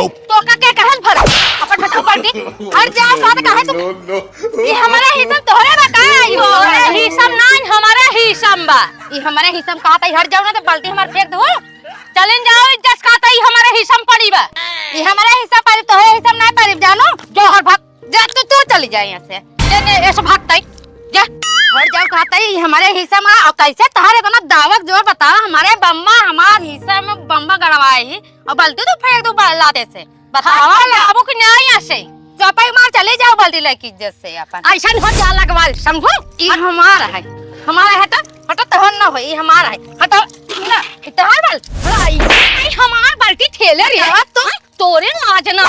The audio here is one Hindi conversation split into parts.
तो का के कहल भर अपन बताओ बाल्टी हर जा बात काहे तू ये हमारा हिस्सा तोहरे बा का ई तोहरे हिस्सा नहीं हमारा हिस्सा बा ई हमारे हिस्सा कहता हर जाओ ना तो बाल्टी हमार फेंक दो चलें जाओ इज्जत कहता ही हमारे हिस्सा पड़ी बा ई हमारा हिस्सा पड़ी तोहरे हिस्सा नहीं पड़ी जानो जो हर भाग जा तू चली जा यहां से ये ऐसे भागता ही जा हर जाओ कहता ही हमारे हिस्सा में और कैसे तहारे इतना दावत जोर बता हमारे बम्मा हमार हिस्सा में बम्मा गड़वाए ही और बाल्टी तो फेंक दो लाते से बताओ अब कि नहीं ऐसे चपाई मार चले जाओ बाल्टी लेके इज्जत से अपन ऐसा हो जा लगवाल समझो ई हमारा है तो हटो तो न हो ई हमारा है हटो ना इतना बाल ई हमार बाल्टी ठेले रे तो तोरे लाज ना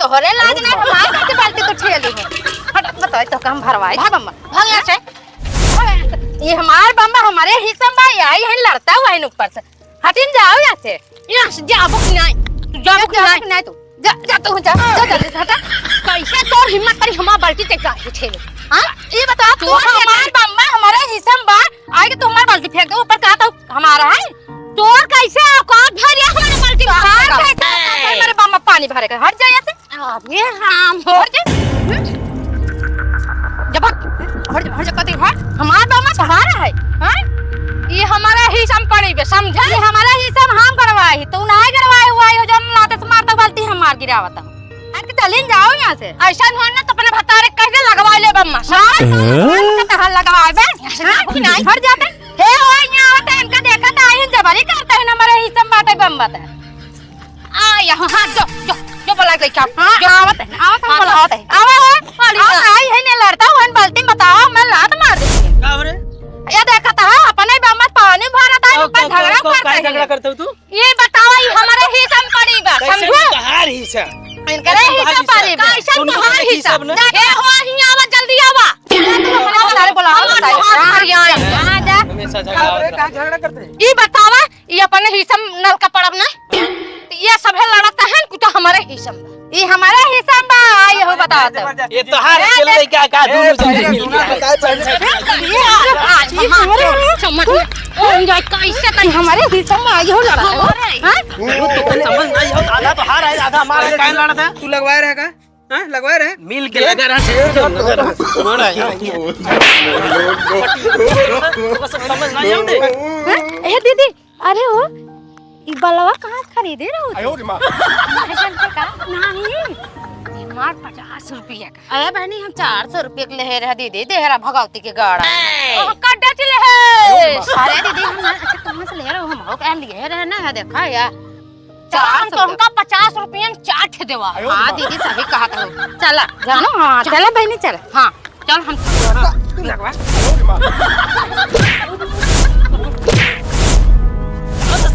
तोहरे लाज ना हमार बाल्टी तो ठेली है हट बताओ तो काम भरवाए बम्मा भाग यहाँ से ये हमार बम्बा हमारे हिस्सा में आई है लड़ता हुआ है ऊपर से हटिन जाओ यहाँ से जाबो कि नहीं जाबो कि नहीं तू जा जा तू जा जल्दी हटा कैसे तोर हिम्मत करी हमार बाल्टी ते काहे ठेले हां ये बता तू हमार बम्बा हमारे हिस्सा में आई के तू हमार बाल्टी फेंक दे ऊपर का तो हमारा है तोर कैसे औकात भरिया हमारे बाल्टी कैसे मेरे बम्बा पानी भरेगा हट जा यहाँ से ये राम हो जा जब हर कति है हमार बम्मा सहारा है हां ये हमारा हिस्सा में पड़ी बे समझा ये हमारा हिस्सा में हम करवाई तू नहीं करवाए हुआ है जब लाते से मारता बाल्टी हम मार गिरावता अरे चलें जाओ यहां से ऐसा हो ना तो अपने भतारे कैसे लगवा ले बम्मा हां कहां लगवाए बे नहीं हट जाते हे हो यहां आवते इनका देखा तो आई जबरी करता है हमारे हिस्सा में बाटे बम्बा है आ यहां हां जो बोला गई क्या जो आवत है हम बोलावत है आवा आई है ने लड़ता हुआ बाल्टी बताओ मैं लात मार दूंगी का रे ये देखता है अपने बम्मा पानी भरता है ऊपर झगड़ा करते हो तू ये बताओ ये हमारे हिस्सा में पड़ी बा समझो तहार हिस्सा इनकरे हिस्सा पड़ी बा कैसे तोहार हिस्सा ए हो हिया आवा जल्दी आवा तू हमरा बतारे बोलाओ हां जा हमेशा झगड़ा करते ये बतावा ये अपने हिस्सा में नल का पड़ब ना ये सभे लड़ता है कुछ हमारे हिस्सा में ये हमारे हिस्सा में ये हो बताता ये तहार खेल ले क्या का दोनों जने मिल ये हमारे समझ ओ ये कैसे तई हमारे हिस्सा में आई हो लड़ा हां तो समझ नहीं हो आधा तो हार है आधा हमारा काहे लड़ा था तू लगवाए रहेगा हां लगवाए रहे मिल के लगा रहा बड़ा समझ नहीं आते ए दीदी अरे हो ई बलवा कहां खरीदे रहो आयो रे मां का नहीं मार 50 रुपया का अरे बहनी हम 400 रुपया के ले रहे दीदी देहरा भगवती के गाड़ा ओ कड्डा चले है अरे दीदी हम अच्छा कहां से ले रहे हो हम हो कह लिए रहे ना देखा या 400 तो हमका 50 रुपया में चाट देवा हां दीदी सही कहा तो चला जानो हां चला बहनी चल हां चल हम तू लगवा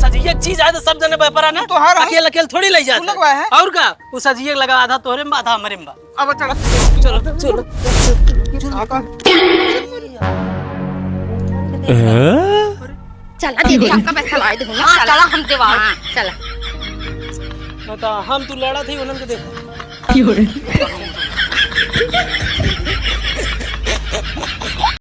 सजिए चीज आए तो सब जने व्यापार ना तो हर अकेले अकेले थोड़ी ले जाते लगवाया है और का वो सजिए लगा आधा तोरे में आधा हमारे में अब चलो चलो चला दीदी हमका पैसा ला दे चला हम देवा चला तो हम तू लड़ा थी उन्होंने देख